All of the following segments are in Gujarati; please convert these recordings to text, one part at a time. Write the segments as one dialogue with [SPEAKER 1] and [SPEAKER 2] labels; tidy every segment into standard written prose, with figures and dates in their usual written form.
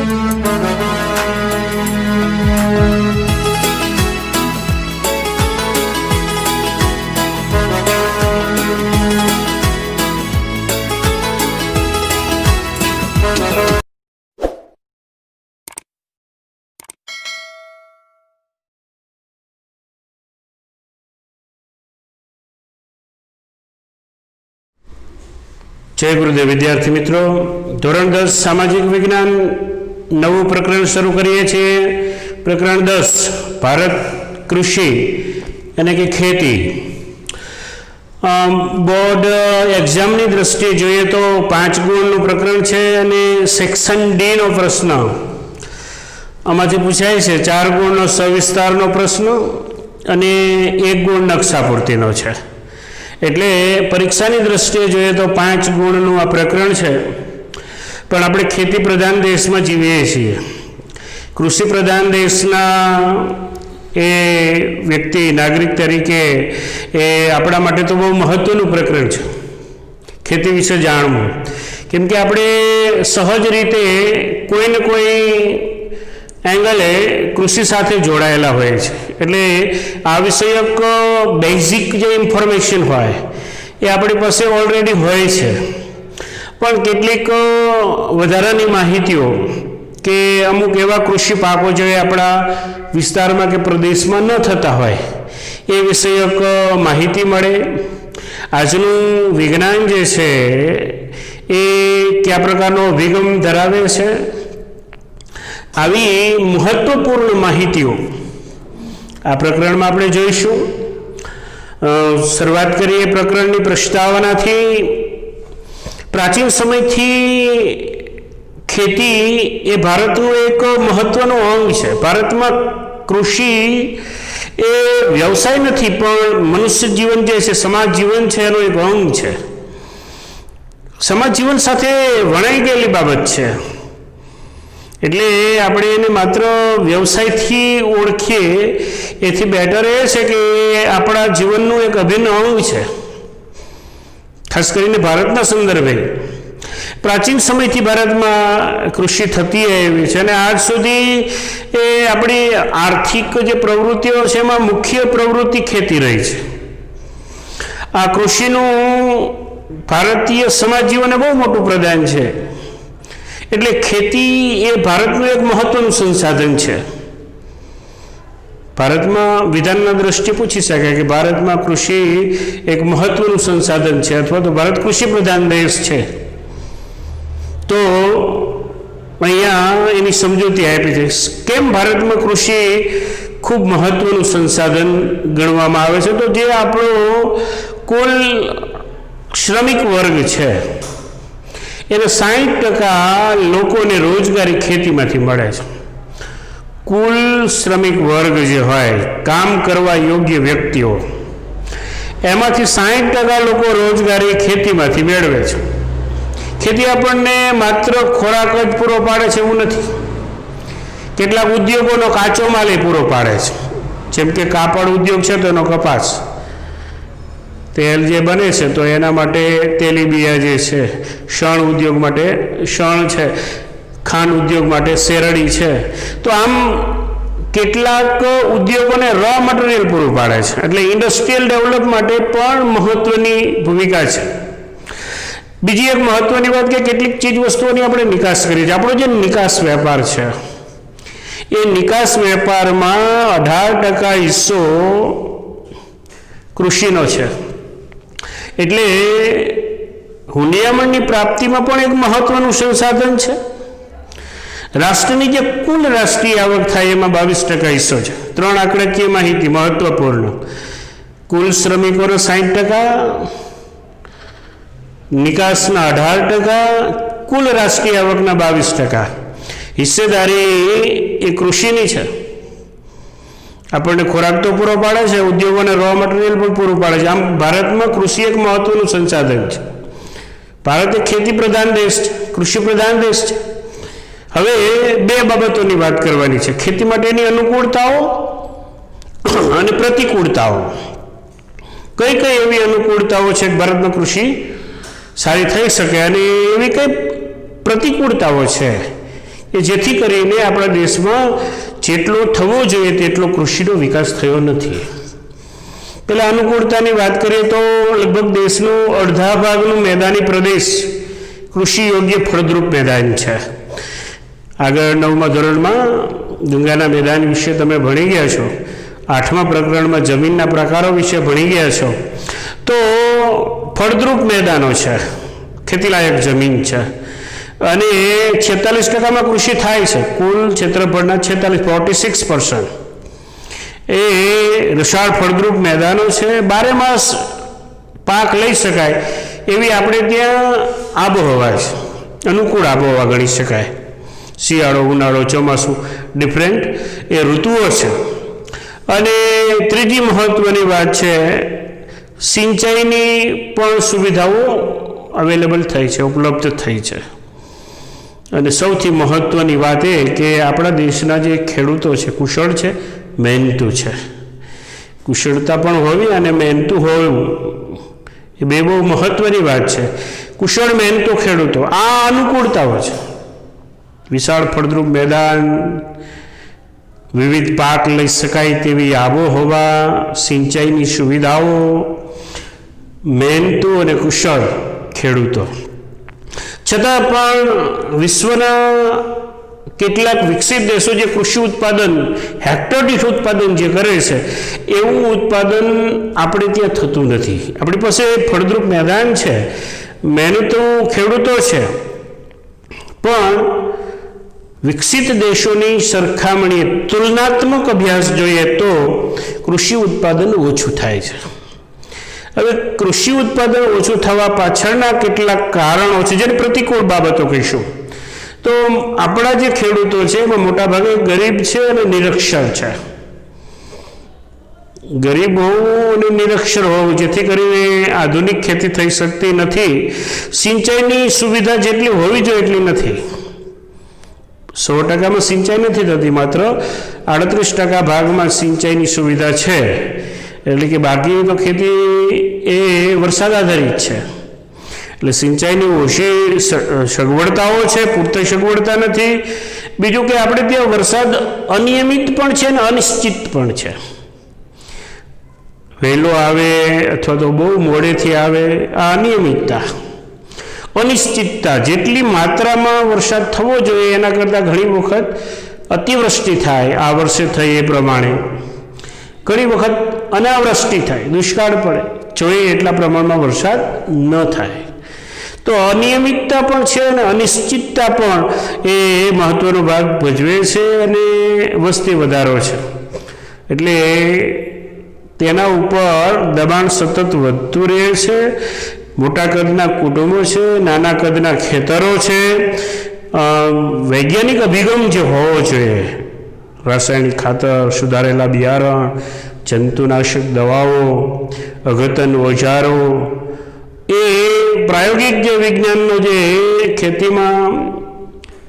[SPEAKER 1] जय गुरुदेव। विद्यार्थी मित्रों, धोरण 10 सामाजिक विज्ञान नवु प्रकरण शुरू करिए छीए। प्रकरण 10 भारत कृषि यानी कि खेती। बोर्ड एग्जाम की दृष्टि जोईए तो 5 गुणनु प्रकरण है अने सेक्शन डी नो प्रश्न आमांथी पूछाय छे। 4 गुणनो सविस्तारनो प्रश्न अने 1 गुण नक्शापूर्तिनो छे। एटले परीक्षानी दृष्टिए जोईए तो 5 गुणनु आ प्रकरण है। पण आपणे खेती प्रधान देश में जीवीए छीए। कृषि प्रधान देशना ए व्यक्ति नागरिक तरीके ए आपणा माटे तो बहुत महत्वनुं प्रकरण है खेती विषे जाणवुं। केम के आपणे सहज रीते कोई ने कोई एंगले कृषि साथे जोड़ायेला होय छे। एटले आ विषयक बेसिक जो इन्फॉर्मेशन होय ए आपणी पासे ऑलरेडी होय छे, पण केटलीक वधारानी माहितीओ के अमुक एवा कृषि पाको जो आपणा विस्तारमां के प्रदेशमां न थता होय ए विषयक माहिती मळे। आजनुं विज्ञान जे छे ए क्या प्रकारनो अभिगम धरावे छे, आवी महत्वपूर्ण माहितीओ आ प्रकरण में आपणे जोईशुं। शुरुआत करिए प्रकरणनी प्रस्तावनाथी। प्राचीन समयथी खेती ए भारतनुं एक महत्वनुं अंग छे। भारत में कृषि ए व्यवसाय नथी पण मनुष्य जीवन जे छे, समाज जीवन छे एनो एक अंग छे। समाज जीवन साथे वणाई गेली बाबत छे। એટલે આપણે એને માત્ર વ્યવસાયથી ઓળખીએ એથી બેટર એ છે કે આપણા જીવનનું એક અભિન્ન અંગ છે, ખાસ કરીને ભારતના સંદર્ભે। પ્રાચીન સમયથી ભારતમાં કૃષિ થતી આવી છે અને આજ સુધી એ આપણી આર્થિક જે પ્રવૃત્તિઓ છે એમાં મુખ્ય પ્રવૃત્તિ ખેતી રહી છે। આ કૃષિનું ભારતીય સમાજ જીવને બહુ મોટું પ્રદાન છે। એટલે ખેતી એ ભારતનું એક મહત્વનું સંસાધન છે। ભારતમાં વિધાનના દ્રષ્ટિએ પૂછી શકાય કે ભારતમાં કૃષિ એક મહત્વનું સંસાધન છે અથવા તો ભારત કૃષિ પ્રધાન દેશ છે। તો અહીંયા એની સમજૂતી આપી છે કેમ ભારતમાં કૃષિ ખૂબ મહત્વનું સંસાધન ગણવામાં આવે છે। તો જે આપણો કુલ શ્રમિક વર્ગ છે એને 60% લોકોને રોજગારી ખેતીમાંથી મળે છે। કુલ શ્રમિક વર્ગ જે હોય કામ કરવા યોગ્ય વ્યક્તિઓ એમાંથી 60% લોકો રોજગારી ખેતીમાંથી મેળવે છે। ખેતી આપણને માત્ર ખોરાક જ પૂરો પાડે છે એવું નથી, કેટલાક ઉદ્યોગોનો કાચો માલ એ પૂરો પાડે છે। જેમ કે કાપડ ઉદ્યોગ છે તો એનો કપાસ, तेल जे बने छे तो एना माटे तेलीबिया जे छे, शण उद्योग माटे शण छे, खान उद्योग माटे शेरड़ी छे। तो आम केटलाक उद्योगोने रॉ मटीरियल पूरुं पाडे छे। एटले इंडस्ट्रियल डेवलप माटे पण महत्वनी भूमिका छे। बीजी एक महत्वनी बात के केटलीक चीज वस्तुओनी आपणे निकास करीए छीए। आपणो जे निकास वेपार छे ए निकास वेपारमां 18% हिस्सो कृषिनो छे। એટલે હુંડિયામણની પ્રાપ્તિમાં પણ એક મહત્વનું સંસાધન છે। રાષ્ટ્રની જે કુલ રાષ્ટ્રીય આવક થાય એમાં 22% હિસ્સો છે। 3 આંકડાકીય માહિતી મહત્વપૂર્ણ। કુલ શ્રમિકોનો 60%, નિકાસના 18%, કુલ રાષ્ટ્રીય આવકના 22%। હિસ્સેદારી એ કૃષિની છે। આપણને ખોરાક તો પૂરો પાડે છે, ઉદ્યોગોને રો મટીરિયલ પણ પૂરું પાડે છે। આમ ભારતમાં કૃષિ એક મહત્વનું સંસાધન છે। ભારત એક ખેતી પ્રધાન દેશ છે, કૃષિ પ્રધાન દેશ છે। હવે 2 બાબતોની વાત કરવાની છે, ખેતી માટેની અનુકૂળતાઓ અને પ્રતિકૂળતાઓ। કઈ કઈ એવી અનુકૂળતાઓ છે કે ભારતમાં કૃષિ સારી થઈ શકે અને એવી કઈ પ્રતિકૂળતાઓ છે કે જેથી કરીને આપણા દેશમાં જેટલો થવો જોઈએ તેટલો કૃષિનો વિકાસ થયો નથી. પેલા અનુકૂળતાની વાત કરીએ તો લગભગ દેશનો અડધા ભાગનું મેદાની પ્રદેશ કૃષિ યોગ્ય ફળદ્રુપ મેદાન છે. આગળ 9મા ધોરણમાં ગંગાના મેદાન વિશે તમે ભણી ગયા છો. 8મા પ્રકરણમાં જમીનના પ્રકારો વિશે ભણી ગયા છો. તો ફળદ્રુપ મેદાનો છે, ખેતીલાયક જમીન છે અને 46%માં કૃષિ થાય છે. કુલ ક્ષેત્રફળના 46% એ વિશાળ ફળદ્રુપ મેદાનો છે. 12 માસ પાક લઈ શકાય એવી આપણે ત્યાં આબોહવા છે, અનુકૂળ આબોહવા ગણી શકાય. શિયાળો, ઉનાળો, ચોમાસું ડિફરન્ટ એ ઋતુઓ છે. અને ત્રીજી મહત્વની વાત છે, સિંચાઈની પણ સુવિધાઓ અવેલેબલ થઈ છે, ઉપલબ્ધ થઈ છે. અને સૌથી મહત્વની વાત એ કે આપણા દેશના જે ખેડૂતો છે કુશળ છે, મહેનતુ છે. કુશળતા પણ હોવી અને મહેનતુ હોવું એ બે બહુ મહત્વની વાત છે. કુશળ મહેનતુ ખેડૂતો, આ અનુકૂળતાઓ છે. વિશાળ ફળદ્રુપ મેદાન, વિવિધ પાક લઈ શકાય તેવી આબોહવા, સિંચાઈની સુવિધાઓ, મહેનતુ અને કુશળ ખેડૂતો. છતાં પણ વિશ્વના કેટલાક વિકસિત દેશો જે કૃષિ ઉત્પાદન, હેક્ટર દીઠ ઉત્પાદન જે કરે છે એવું ઉત્પાદન આપણે ત્યાં થતું નથી. આપણી પાસે ફળદ્રુપ મેદાન છે, મહેનતુ ખેડૂતો છે, પણ વિકસિત દેશોની સરખામણીએ તુલનાત્મક અભ્યાસ જોઈએ તો કૃષિ ઉત્પાદન ઓછું થાય છે. હવે કૃષિ ઉત્પાદન ઓછું થવા પાછળના કેટલાક કારણો છે, જેને પ્રતિકૂળ બાબતો કહીશું. તો આપણા જે ખેડૂતો છે એમાં મોટાભાગે ગરીબ છે અને નિરક્ષર છે. ગરીબ હોવું અને નિરક્ષર હોવું, જેથી કરીને આધુનિક ખેતી થઈ શકતી નથી. સિંચાઈની સુવિધા જેટલી હોવી જોઈએ એટલી નથી. 100%માં સિંચાઈ નથી થતી, માત્ર 38% ભાગમાં સિંચાઈની સુવિધા છે. એટલે કે બાકી તો ખેતી એ વરસાદ આધારિત છે. એટલે સિંચાઈની ઓછી સગવડતાઓ છે, પૂરતી સગવડતા નથી. બીજું કે આપણે ત્યાં વરસાદ અનિયમિત પણ છે અને અનિશ્ચિત પણ છે. વહેલો આવે અથવા તો બહુ મોડેથી આવે, આ અનિયમિતતા, અનિશ્ચિતતા. જેટલી માત્રામાં વરસાદ થવો જોઈએ એના કરતાં ઘણી વખત અતિવૃષ્ટિ થાય. આ વર્ષે થઈ એ પ્રમાણે ઘણી વખત અનાવૃષ્ટિ થાય, દુષ્કાળ પડે, જોઈએ એટલા પ્રમાણમાં વરસાદ ન થાય. તો અનિયમિતતા પણ છે અને અનિશ્ચિતતા પણ એ મહત્વનો ભાગ ભજવે છે અને વસ્તી વધારો છે. એટલે તેના ઉપર દબાણ સતત વધતું રહે છે. મોટા કદના કુટુંબો છે, નાના કદના ખેતરો છે. વૈજ્ઞાનિક અભિગમ જે હોવો જોઈએ, રાસાયણિક ખાતર, સુધારેલા બિયારણ, જંતુનાશક દવાઓ, અઘતન ઓજારો, એ પ્રાયોગિક જે વિજ્ઞાનનો જે ખેતીમાં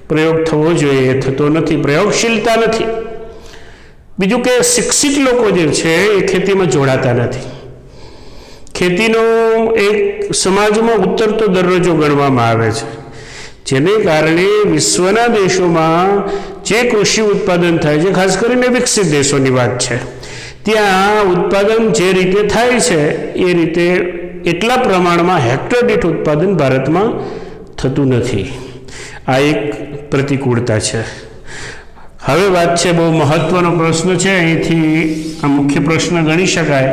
[SPEAKER 1] પ્રયોગ થવો જોઈએ એ થતો નથી. પ્રયોગશીલતા નથી. બીજું કે શિક્ષિત લોકો જે છે એ ખેતીમાં જોડાતા નથી. ખેતીનો એક સમાજમાં ઉતરતો દરજ્જો ગણવામાં આવે છે, જેને કારણે વિશ્વના દેશોમાં જે કૃષિ ઉત્પાદન થાય છે, ખાસ કરીને વિકસિત દેશોની વાત છે, ત્યાં ઉત્પાદન જે રીતે થાય છે એ રીતે એટલા પ્રમાણમાં હેક્ટર દીઠ ઉત્પાદન ભારતમાં થતું નથી. આ એક પ્રતિકૂળતા છે. હવે વાત છે, બહુ મહત્વનો પ્રશ્ન છે, અહીંથી આ મુખ્ય પ્રશ્ન ગણી શકાય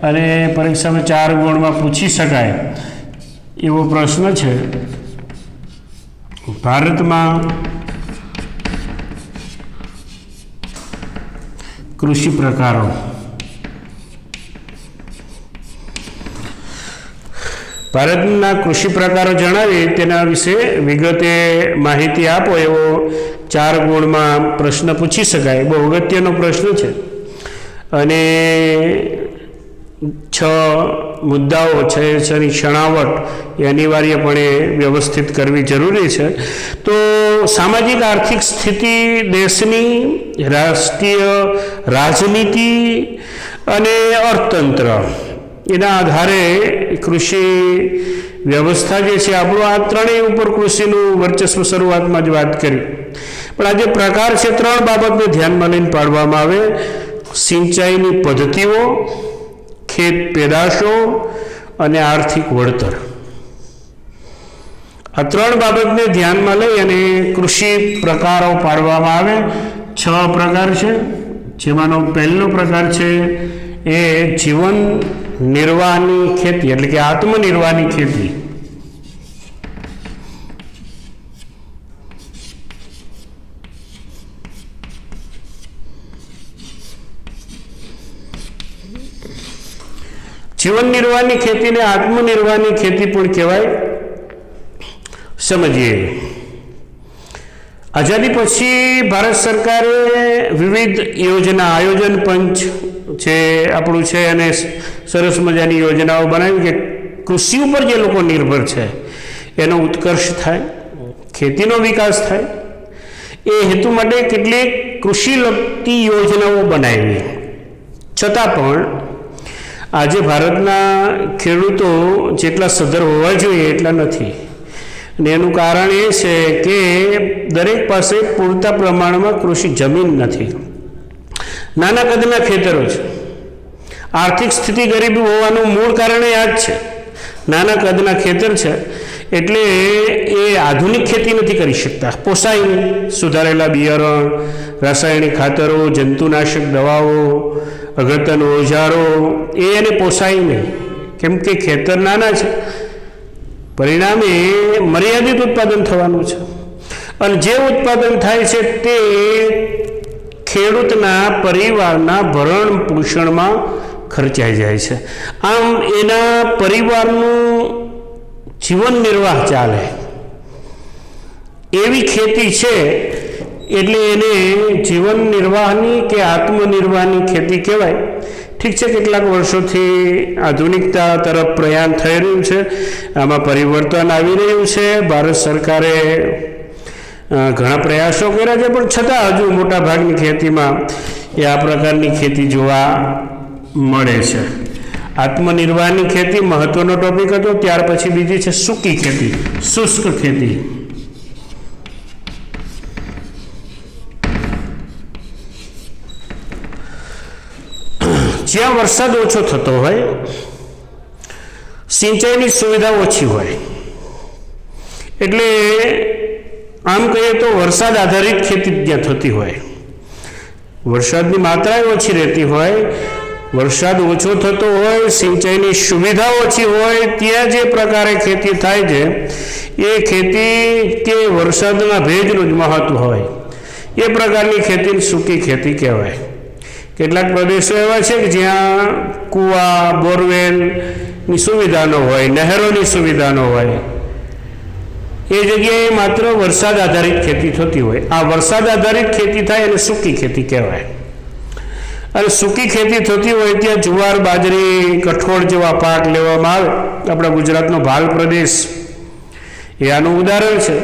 [SPEAKER 1] અને પરીક્ષામાં 4 ગુણમાં પૂછી શકાય એવો પ્રશ્ન છે. ભારતમાં કૃષિ પ્રકારો. ભારતના કૃષિ પ્રકારો જણાવી તેના વિશે વિગતે માહિતી આપો એવો 4 ગુણમાં પ્રશ્ન પૂછી શકાય. બહુ અગત્યનો પ્રશ્ન છે અને 6 મુદ્દાઓ છે, એની છણાવટ એ અનિવાર્યપણે વ્યવસ્થિત કરવી જરૂરી છે. તો સામાજિક આર્થિક સ્થિતિ દેશની, રાષ્ટ્રીય રાજનીતિ અને અર્થતંત્ર, એના આધારે કૃષિ વ્યવસ્થા જે છે આપણું, આ ત્રણેય ઉપર કૃષિનું વર્ચસ્વ શરૂઆતમાં જ વાત કરી. પણ આ જે પ્રકાર છે 3 બાબતને ધ્યાનમાં લઈને પાડવામાં આવે: સિંચાઈની પદ્ધતિઓ, ખેત પેદાશો અને આર્થિક વળતર. આ 3 બાબતને ધ્યાનમાં લઈ અને કૃષિ પ્રકારો પાડવામાં આવે. 6 પ્રકાર છે, જેમાંનો પહેલો પ્રકાર છે એ જીવન નિર્વાહની ખેતી, એટલે કે આત્મનિર્વાહની ખેતી. જીવન નિર્વાહની ખેતીને આત્મનિર્વાહની ખેતી પણ કહેવાય. સમજીએ. આઝાદી પછી ભારત સરકારે વિવિધ યોજના, આયોજન પંચ જે આપણું છે અને સરસ મજાની યોજનાઓ બનાવી કે કૃષિ ઉપર જે લોકો નિર્ભર છે એનો ઉત્કર્ષ થાય, ખેતીનો વિકાસ થાય. એ હેતુ માટે કેટલીક કૃષિલક્ષી યોજનાઓ બનાવી. છતાં પણ આજે ભારતના ખેડૂતો જેટલા સદ્ધર હોવા જોઈએ એટલા નથી. અને એનું કારણ એ છે કે દરેક પાસે પૂરતા પ્રમાણમાં કૃષિ જમીન નથી. નાના કદના ખેતરો છે. આર્થિક સ્થિતિ ગરીબ હોવાનું મૂળ કારણ એ આ જ છે. નાના કદના ખેતર છે એટલે એ આધુનિક ખેતી નથી કરી શકતા, પોસાય નહીં. સુધારેલા બિયારણ, રાસાયણિક ખાતરો, જંતુનાશક દવાઓ, અગત્યના ઓજારો એને પોસાય નહીં, કેમ કે ખેતર નાના છે. પરિણામે મર્યાદિત ઉત્પાદન થવાનું છે અને જે ઉત્પાદન થાય છે તે ખેડૂતના પરિવારના ભરણ પોષણમાં ખર્ચાઈ જાય છે. આમ એના પરિવારનું જીવન નિર્વાહ ચાલે એવી ખેતી છે એટલે એને જીવન નિર્વાહની કે આત્મનિર્વાહની ખેતી કહેવાય. ઠીક છે, કેટલાક વર્ષોથી આધુનિકતા તરફ પ્રયાણ થઈ રહ્યું છે, આમાં પરિવર્તન આવી રહ્યું છે. ભારત સરકારે ઘણા પ્રયાસો કર્યા છે, પણ છતાં હજુ મોટાભાગની ખેતીમાં એ આ પ્રકારની ખેતી જોવા મળે છે. આત્મનિર્વાહની ખેતી મહત્વનો ટોપિક હતો. ત્યાર પછી બીજી છે સૂકી ખેતી, શુષ્ક ખેતી. જ્યાં વરસાદ ઓછો થતો હોય, સિંચાઈની સુવિધા ઓછી હોય, એટલે આમ કહીએ તો વરસાદ આધારિત ખેતી ત્યાં થતી હોય. વરસાદની માત્રા ઓછી રહેતી હોય, વરસાદ ઓછો થતો હોય, સિંચાઈની સુવિધા ઓછી હોય, ત્યાં જે પ્રકારે ખેતી થાય છે એ ખેતી કે વરસાદના ભેજનું જ મહત્વ હોય એ પ્રકારની ખેતીને સૂકી ખેતી કહેવાય. કેટલાક પ્રદેશો એવા છે કે જ્યાં કૂવા, બોરવેલની સુવિધા ન હોય, નહેરોની સુવિધા ન હોય, એ જગ્યાએ માત્ર વરસાદ આધારિત ખેતી થતી હોય. આ વરસાદ આધારિત ખેતી થાય એને સૂકી ખેતી કહેવાય. અને સૂકી ખેતી થતી હોય ત્યાં જુવાર, બાજરી, કઠોળ જેવા પાક લેવામાં આવે. આપણા ગુજરાતનો ભાલ પ્રદેશ એ આનું ઉદાહરણ છે.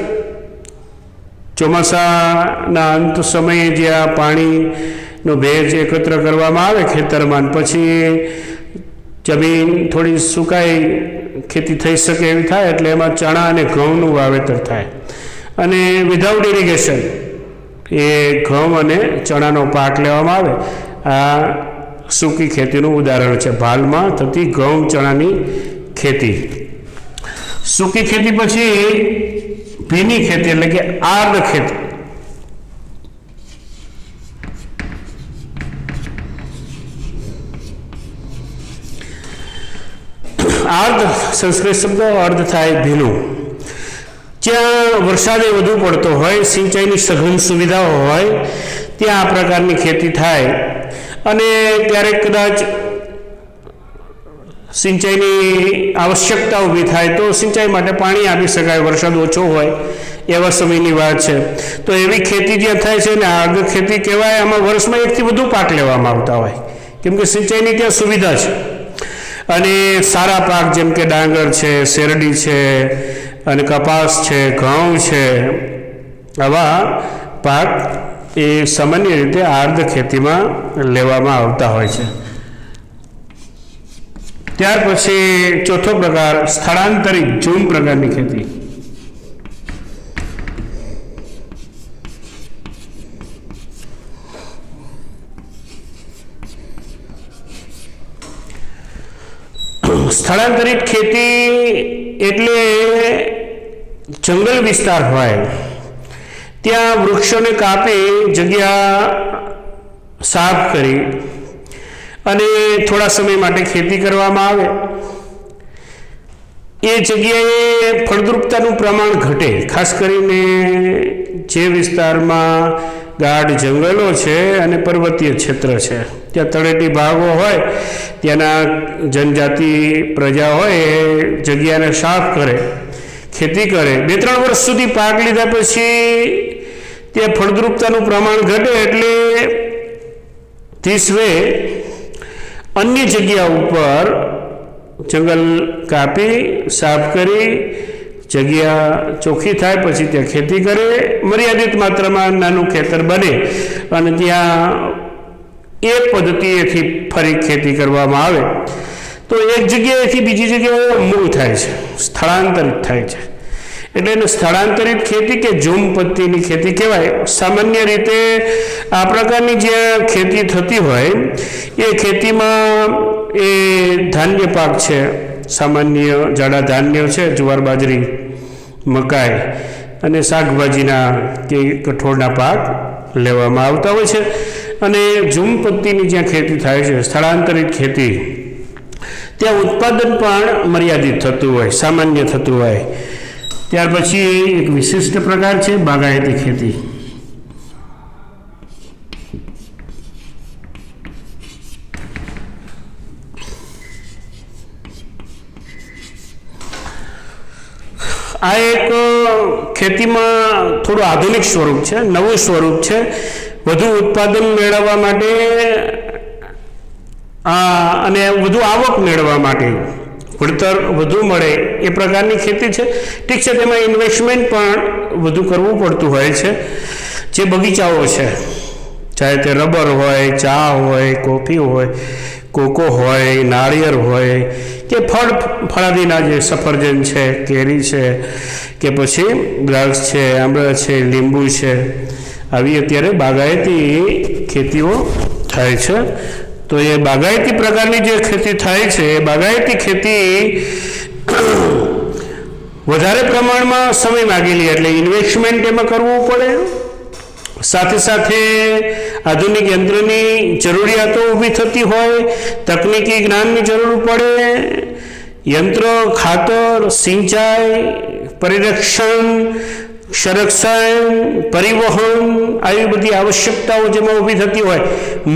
[SPEAKER 1] ચોમાસાના અંત સમયે જ્યાં પાણીનો ભેજ એકત્ર કરવામાં આવે ખેતરમાં, પછી જમીન થોડી સુકાઈ ખેતી થઈ શકે એવી થાય એટલે એમાં ચણા અને ઘઉંનું વાવેતર થાય. અને વિધાઉટ ઇરિગેશન એ ઘઉં અને ચણાનો પાક લેવામાં આવે. આ સૂકી ખેતીનું ઉદાહરણ છે, ભાલમાં થતી ઘઉં ચણાની ખેતી. સૂકી ખેતી પછી ભીની ખેતી એટલે કે આર્દ ખેતી. આર્દ સંસ્કૃત શબ્દ અર્ધ થાય ભીનું. જ્યાં વરસાદ વધુ પડતો હોય, સિંચાઈની સઘન સુવિધાઓ હોય ત્યાં આ પ્રકારની ખેતી થાય. અને ક્યારેક કદાચ સિંચાઈની આવશ્યકતા ઊભી થાય તો સિંચાઈ માટે પાણી આપી શકાય, વરસાદ ઓછો હોય એવા સમયની વાત છે. તો એવી ખેતી જ્યાં થાય છે ને આર્દ ખેતી કહેવાય. આમાં વર્ષમાં એકથી વધુ પાક લેવામાં આવતા હોય કેમ કે સિંચાઈની ત્યાં સુવિધા છે. અને સારા પાક જેમ કે ડાંગર છે, શેરડી છે, અને કપાસ છે, ઘઉં છે, આવા પાક એ સામાન્ય રીતે આર્દ ખેતીમાં લેવામાં આવતા હોય છે. ત્યાર પછી ચોથો પ્રકાર સ્થળાંતરિત ઝૂમ પ્રકારની ખેતી. સ્થળાંતરિત ખેતી એટલે જંગલ વિસ્તાર હોય ત્યાં વૃક્ષોને કાપી જગ્યા સાફ કરી અને થોડા સમય માટે ખેતી કરવામાં આવે, એ જગ્યાએ ફળદ્રુપતાનું પ્રમાણ ઘટે. ખાસ કરીને જે વિસ્તારમાં ગાઢ જંગલો છે અને પર્વતીય ક્ષેત્ર છે, ત્યાં તળેટી ભાગો હોય, ત્યાંના જનજાતિ પ્રજા હોય એ જગ્યાને સાફ કરે, ખેતી કરે. 2-3 વર્ષ સુધી પાક લીધા પછી ત્યાં ફળદ્રુપતાનું પ્રમાણ ઘટે એટલે ત્રીસવે અન્ય જગ્યા ઉપર જંગલ કાપી સાફ કરી જગ્યા ચોખ્ખી થાય પછી ત્યાં ખેતી કરે. મર્યાદિત માત્રામાં નાનું ખેતર બને અને ત્યાં એ પદ્ધતિએથી ફરી ખેતી કરવામાં આવે તો એક જગ્યાએથી બીજી જગ્યાએ મૂવ થાય છે, સ્થળાંતરિત થાય છે. એટલે એને સ્થળાંતરિત ખેતી કે ઝૂમ પદ્ધતિની ખેતી કહેવાય. સામાન્ય રીતે આ પ્રકારની જે ખેતી થતી હોય એ ખેતીમાં એ ધાન્ય પાક છે, સામાન્ય જાડા ધાન્ય છે, જુવાર, બાજરી, મકાઈ અને શાકભાજીના કે કઠોળના પાક લેવામાં આવતા હોય છે. અને ઝૂમ પદ્ધતિની જ્યાં ખેતી થાય છે, સ્થળાંતરિત ખેતી, ત્યાં ઉત્પાદન પણ મર્યાદિત થતું હોય, સામાન્ય થતું હોય. ત્યાર પછી એક વિશિષ્ટ પ્રકાર છે બાગાયતી ખેતી. આ એક ખેતીમાં થોડું આધુનિક સ્વરૂપ છે, નવું સ્વરૂપ છે. વધુ ઉત્પાદન મેળવવા માટે અને વધુ આવક મેળવવા માટે, વળતર વધુ મળે એ પ્રકારની ખેતી છે. ઠીક છે, તેમાં ઇન્વેસ્ટમેન્ટ પણ વધુ કરવું પડતું હોય છે. જે બગીચાઓ છે, ચાહે તે રબર હોય, ચા હોય, કોફી હોય, કોકો હોય, નાળિયેર હોય કે ફળાદીના જે સફરજન છે, કેરી છે કે પછી દ્રાક્ષ છે, આંબળા છે, લીંબુ છે, આવી અત્યારે બાગાયતી ખેતીઓ થાય છે. તો એ બાગાયતી પ્રકારની જે ખેતી થાય છે, એ બાગાયતી ખેતી વધારે પ્રમાણમાં સમય માગેલી, એટલે ઇન્વેસ્ટમેન્ટ એમાં કરવું પડે. સાથે સાથે આધુનિક યંત્રની જરૂરિયાતો ઊભી થતી હોય, તકનીકી જ્ઞાનની જરૂર પડે. યંત્ર, ખાતર, સિંચાઈ, પરિરક્ષણ, સંરક્ષણ, પરિવહન, આવી બધી આવશ્યકતાઓ જેમાં ઊભી થતી હોય,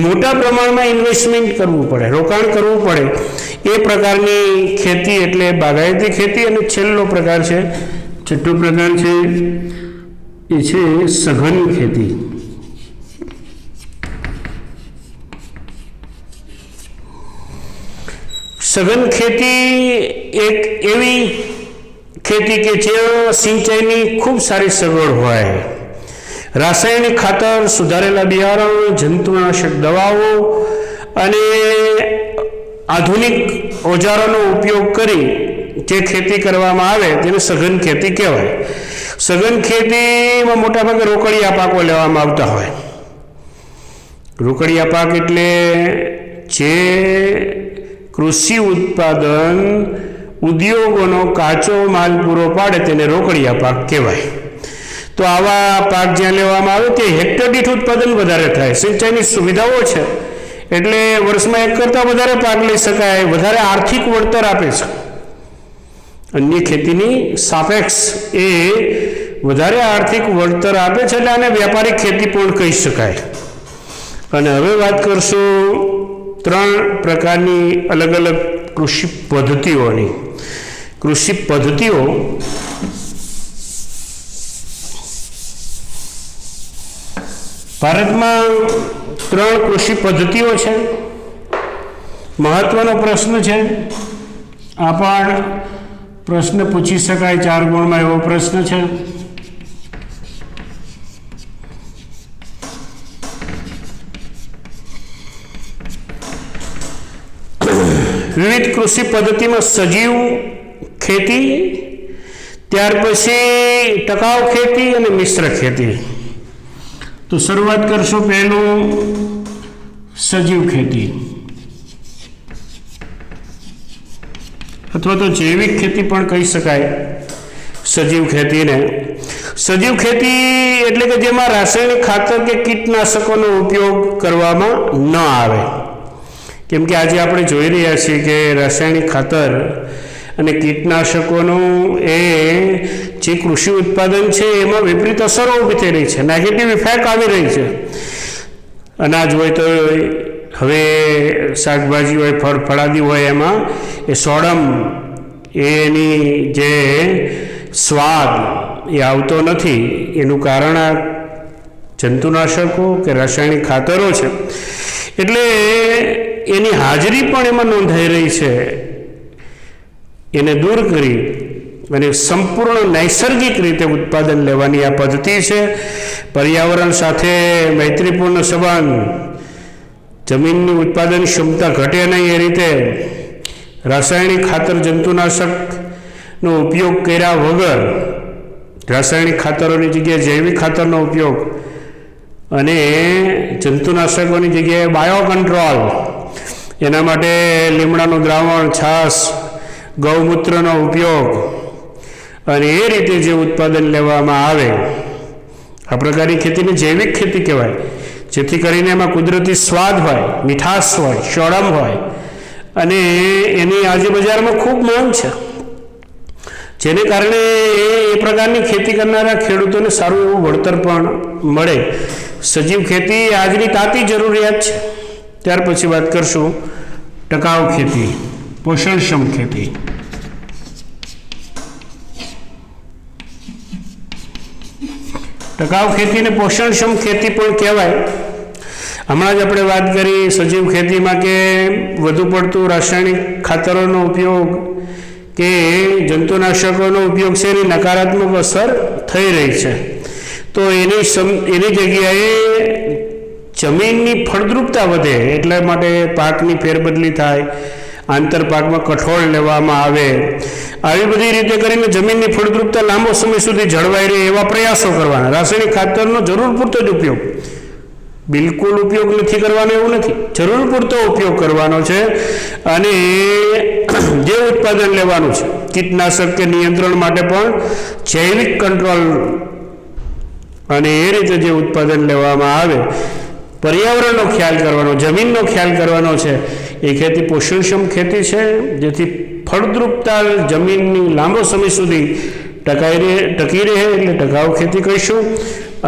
[SPEAKER 1] મોટા પ્રમાણમાં ઇન્વેસ્ટમેન્ટ કરવું પડે, રોકાણ કરવું પડે. એ પ્રકારની ખેતી એટલે બાગાયતી ખેતી. અને છેલ્લો પ્રકાર છે, છઠ્ઠો પ્રકાર છે, એ છે સઘન ખેતી. સઘન ખેતી એક એવી ખેતી કે જ્યાં સિંચાઈની ખૂબ સારી સગવડ હોય, રાસાયણિક ખાતર, સુધારેલા બિયારણ, જંતુનાશક દવાઓ અને આધુનિક ઓજારોનો ઉપયોગ કરી જે ખેતી કરવામાં આવે તેને સઘન ખેતી કહેવાય. સઘન ખેતીમાં મોટાભાગે રોકડિયા પાકો લેવામાં આવતા હોય. રોકડિયા પાક એટલે જે કૃષિ ઉત્પાદન ઉદ્યોગોનો કાચો માલ પૂરો પાડે તેને રોકડિયા પાક કહેવાય. તો આવા પાક જ્યાં લેવામાં આવે તે હેક્ટર દીઠ ઉત્પાદન વધારે થાય. સિંચાઈની સુવિધાઓ છે એટલે વર્ષમાં એક કરતાં વધારે પાક લઈ શકાય, વધારે આર્થિક વળતર આપે છે. અન્ય ખેતીની સાપેક્ષ એ વધારે આર્થિક વળતર આપે છે, એટલે આને વ્યાપારિક ખેતી પણ કહી શકાય. અને હવે વાત કરશું 3 પ્રકારની અલગ અલગ કૃષિ પદ્ધતિઓની. કૃષિ પદ્ધતિઓ ભારતમાં 3 કૃષિ પદ્ધતિઓ છે. મહત્વનો પ્રશ્ન છે, આ પણ પ્રશ્ન પૂછી શકાય, 4 ગુણમાં એવો પ્રશ્ન છે. વિવિધ કૃષિ પદ્ધતિમાં સજીવ ખેતી, ત્યાર પછી ટકાઉ ખેતી અને મિશ્ર ખેતી. તો શરૂઆત કરશું પહેલું સજીવ ખેતી. અથવા તો જૈવિક ખેતી પણ કહી શકાય સજીવ ખેતીને. સજીવ ખેતી એટલે કે જેમાં રાસાયણિક ખાતર કે કીટનાશકોનો ઉપયોગ કરવામાં ન આવે. કેમ કે આજે આપણે જોઈ રહ્યા છીએ કે રાસાયણિક ખાતર અને કીટનાશકોનું એ જે કૃષિ ઉત્પાદન છે એમાં વિપરીત અસરો ઊભી થઈ રહી છે, નેગેટિવ ઇફેક્ટ આવી રહી છે. અનાજ હોય તો હવે શાકભાજી હોય, ફળાદી હોય, એમાં એ સોડમ એની જે સ્વાદ એ આવતો નથી. એનું કારણ આ જંતુનાશકો કે રાસાયણિક ખાતરો છે. એટલે એની હાજરી પણ એમાં નોંધાઈ રહી છે. એને દૂર કરી અને સંપૂર્ણ નૈસર્ગિક રીતે ઉત્પાદન લેવાની આ પદ્ધતિ છે. પર્યાવરણ સાથે મૈત્રીપૂર્ણ સંબંધ, જમીનની ઉત્પાદન ક્ષમતા ઘટે નહીં એ રીતે રાસાયણિક ખાતર જંતુનાશકનો ઉપયોગ કર્યા વગર, રાસાયણિક ખાતરોની જગ્યાએ જૈવિક ખાતરનો ઉપયોગ અને જંતુનાશકોની જગ્યાએ બાયો કંટ્રોલ, એના માટે લીમડાનું દ્રાવણ, છાશ, ગૌમૂત્રનો ઉપયોગ અને એ રીતે જે ઉત્પાદન લેવામાં આવે, આ પ્રકારની ખેતીને જૈવિક ખેતી કહેવાય. જેથી કરીને એમાં કુદરતી સ્વાદ હોય, મીઠાશ હોય, સોડમ હોય અને એની આજે બજારમાં ખૂબ માંગ છે. જેને કારણે એ પ્રકારની ખેતી કરનારા ખેડૂતોને સારું એવું વળતર પણ મળે. સજીવ ખેતી આજની તાતી જરૂરિયાત છે. ત્યાર પછી વાત કરશું ટકાઉ ખેતી, પોષણક્ષમ ખેતી. ટકાઉ ખેતીને પોષણક્ષમ ખેતી પણ કહેવાય. હમણાં જ આપણે વાત કરી સજીવ ખેતીમાં કે વધુ પડતું રાસાયણિક ખાતરોનો ઉપયોગ કે જંતુનાશકોનો ઉપયોગ છે એની નકારાત્મક અસર થઈ રહી છે. તો એની જગ્યાએ જમીનની ફળદ્રુપતા વધે એટલા માટે પાકની ફેરબદલી થાય, આંતરપાકમાં કઠોળ લેવામાં આવે, આવી બધી રીતે કરીને જમીનની ફળદ્રુપતા લાંબો સમય સુધી જળવાઈ રહે એવા પ્રયાસો કરવાના. રાસાયણિક ખાતરનો જરૂર પૂરતો જ ઉપયોગ, બિલકુલ ઉપયોગ નથી કરવાનો એવું નથી, જરૂર પૂરતો ઉપયોગ કરવાનો છે. અને જે ઉત્પાદન લેવાનું છે કીટનાશક કે નિયંત્રણ માટે પણ જૈવિક કંટ્રોલ અને એ રીતે જે ઉત્પાદન લેવામાં આવે, પર્યાવરણનો ખ્યાલ કરવાનો, જમીનનો ખ્યાલ કરવાનો છે, એ ખેતી પોષણક્ષમ ખેતી છે. જેથી ફળદ્રુપતા જમીનની લાંબો સમય સુધી ટકી રહે એટલે ટકાઉ ખેતી કહીશું.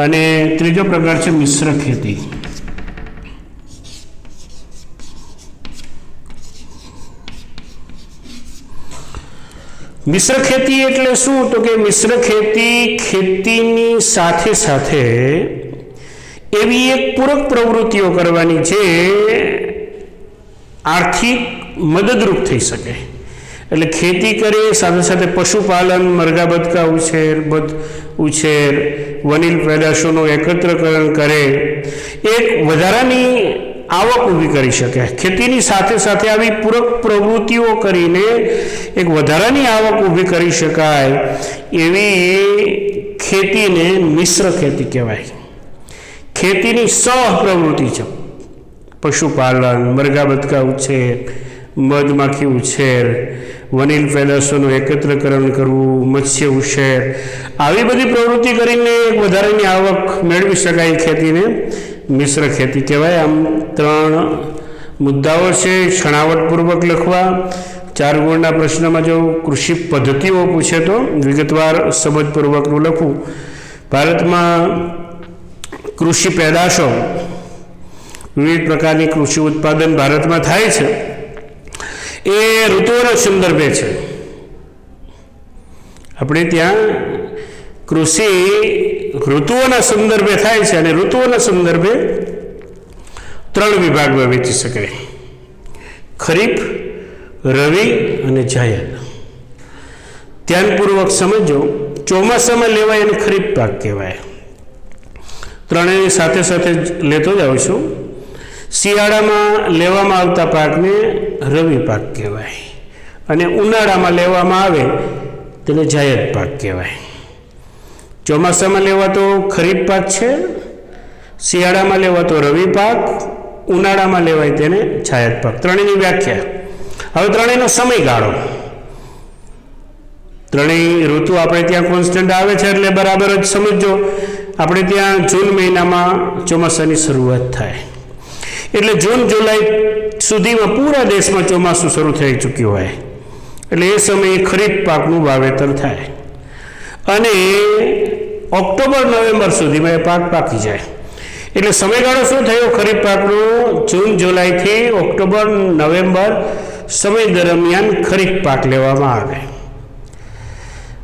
[SPEAKER 1] અને ત્રીજો પ્રકાર છે મિશ્ર ખેતી. મિશ્ર ખેતી એટલે શું? તો કે મિશ્ર ખેતી ખેતીની સાથે સાથે એવી એક પૂરક પ્રવૃત્તિઓ કરવાની જે આર્થિક મદદરૂપ થઈ શકે. એટલે ખેતી કરે સાથે સાથે પશુપાલન, મરઘા બતકા ઉછેર, વનીલ પેદાશોનું એકત્રીકરણ કરે, એક વધારાની આવક ઊભી કરી શકે. ખેતીની સાથે સાથે આવી પૂરક પ્રવૃત્તિઓ કરીને એક વધારાની આવક ઊભી કરી શકાય એવી ખેતીને મિશ્ર ખેતી કહેવાય. ખેતીની સહપ્રવૃત્તિ છે પશુપાલન, મરઘા બતકા ઉછેર, મધમાખી ઉછેર, વનીલ પેદાશોનું એકત્રીકરણ કરવું, મત્સ્ય ઉછેર, આવી બધી પ્રવૃત્તિ કરીને એક વધારાની આવક મેળવી શકાય ખેતીને મિશ્ર ખેતી કહેવાય. આમ 3 મુદ્દાઓ છે, છણાવટપૂર્વક લખવા. 4 ગુણના પ્રશ્નમાં જો કૃષિ પદ્ધતિઓ પૂછે તો વિગતવાર સમજપૂર્વકનું લખવું. ભારતમાં કૃષિ પેદાશો, વિવિધ પ્રકારની કૃષિ ઉત્પાદન ભારતમાં થાય છે એ ઋતુઓના સંદર્ભે છે. આપણે ત્યાં કૃષિ ઋતુઓના સંદર્ભે થાય છે અને ઋતુઓના સંદર્ભે 3 વિભાગમાં વહેંચી શકાય: ખરીફ, રવિ અને જાયદ. ધ્યાનપૂર્વક સમજો. ચોમાસામાં લેવાય એને ખરીફ પાક કહેવાય. ત્રણેયની સાથે સાથે લેતો જાઉં છું. શિયાળામાં લેવામાં આવતા પાકને રવિ પાક કહેવાય અને ઉનાળામાં લેવામાં આવે તેને જાયદ પાક કહેવાય. ચોમાસામાં લેવાતો ખરીફ પાક છે, શિયાળામાં લેવાતો રવિ પાક, ઉનાળામાં લેવાય તેને જાયદ પાક. ત્રણેયની વ્યાખ્યા. હવે ત્રણેયનો સમયગાળો. ત્રણેય ઋતુ આપણે ત્યાં કોન્સ્ટન્ટ આવે છે એટલે બરાબર જ સમજો. આપણે ત્યાં જૂન મહિનામાં ચોમાસાની શરૂઆત થાય એટલે જૂન જુલાઈ સુધીમાં પૂરા દેશમાં ચોમાસું શરૂ થઈ ચૂક્યું હોય એટલે એ સમયે ખરીફ પાકનું વાવેતર થાય અને ઓક્ટોબર નવેમ્બર સુધીમાં એ પાક પાકી જાય. એટલે સમયગાળો શું થયો ખરીફ પાકનો? જૂન જુલાઈથી ઓક્ટોબર નવેમ્બર સમય દરમિયાન ખરીફ પાક લેવામાં આવે.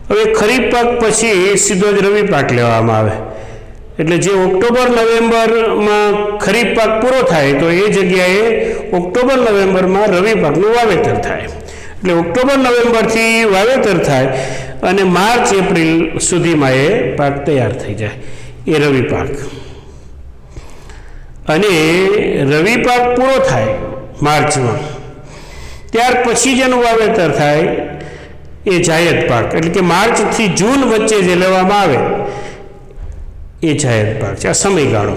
[SPEAKER 1] હવે ખરીફ પાક પછી સીધો જ રવિ પાક લેવામાં આવે. એટલે જે ઓક્ટોબર નવેમ્બરમાં ખરીફ પાક પૂરો થાય તો એ જગ્યાએ ઓક્ટોબર નવેમ્બરમાં રવિ પાકનું વાવેતર થાય. એટલે ઓક્ટોબર નવેમ્બરથી વાવેતર થાય અને માર્ચ એપ્રિલ સુધીમાં એ પાક તૈયાર થઈ જાય, એ રવિ પાક. અને રવિ પાક પૂરો થાય માર્ચમાં, ત્યાર પછી જેનું વાવેતર થાય એ જાયદ પાક, એટલે કે માર્ચથી જૂન વચ્ચે જે લેવામાં આવે એ જાયદ પાક છે. આ સમયગાળો.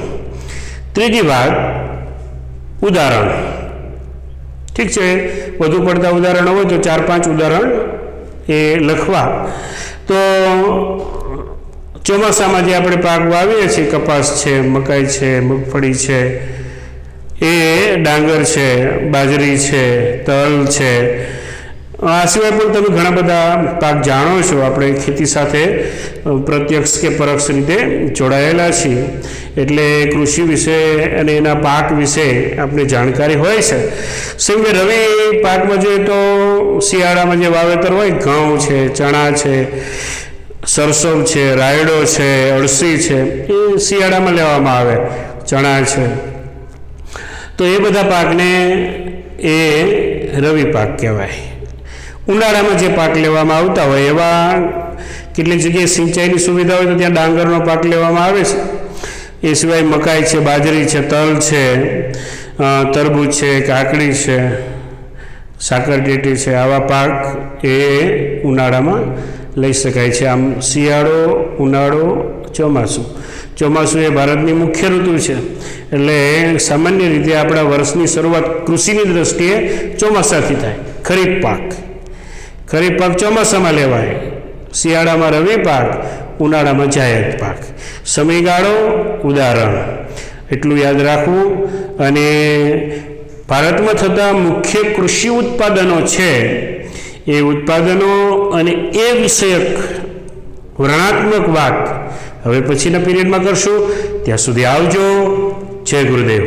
[SPEAKER 1] ત્રીજી વાત, ઉદાહરણ. ઠીક છે, વધુ પડતા ઉદાહરણો હોય તો 4-5 ઉદાહરણ એ લખવા. તો ચોમાસામાં જે આપણે પાક વાવીએ છીએ, કપાસ છે, મકાઈ છે, મગફળી છે, એ ડાંગર છે, બાજરી છે, તલ છે, આ સિવાય પણ તમે ઘણા બધા પાક જાણો છો. આપણે ખેતી સાથે પ્રત્યક્ષ કે પરોક્ષ રીતે જોડાયેલા છીએ એટલે કૃષિ વિશે અને એના પાક વિશે આપણે જાણકારી હોય છે. સિવાય રવિ પાકમાં જોઈએ તો શિયાળામાં જે વાવેતર હોય, ઘઉં છે, ચણા છે, સરસવ છે, રાયડો છે, અળસી છે, એ શિયાળામાં લેવામાં આવે. ચણા છે, તો એ બધા પાકને એ રવિ પાક કહેવાય. ઉનાળામાં જે પાક લેવામાં આવતા હોય એવા કેટલીક જગ્યાએ સિંચાઈની સુવિધા હોય તો ત્યાં ડાંગરનો પાક લેવામાં આવે છે. એ સિવાય મકાઈ છે, બાજરી છે, તલ છે, તરબૂચ છે, કાકડી છે, સાકરટેટી છે, આવા પાક એ ઉનાળામાં લઈ શકાય છે. આમ શિયાળો, ઉનાળો, ચોમાસું. ચોમાસું એ ભારતની મુખ્ય ઋતુ છે એટલે સામાન્ય રીતે આપણા વર્ષની શરૂઆત કૃષિની દ્રષ્ટિએ ચોમાસાથી થાય. ખરીફ પાક ચોમાસામાં લેવાય, શિયાળામાં રવિ પાક, ઉનાળામાં જાયદ પાક. સમયગાળો, ઉદાહરણ, એટલું યાદ રાખવું. અને ભારતમાં થતા મુખ્ય કૃષિ ઉત્પાદનો છે એ ઉત્પાદનો અને એ વિષયક વર્ણનાત્મક વાત હવે પછીના પીરિયડમાં કરશું. ત્યાં સુધી આવજો. જય ગુરુદેવ.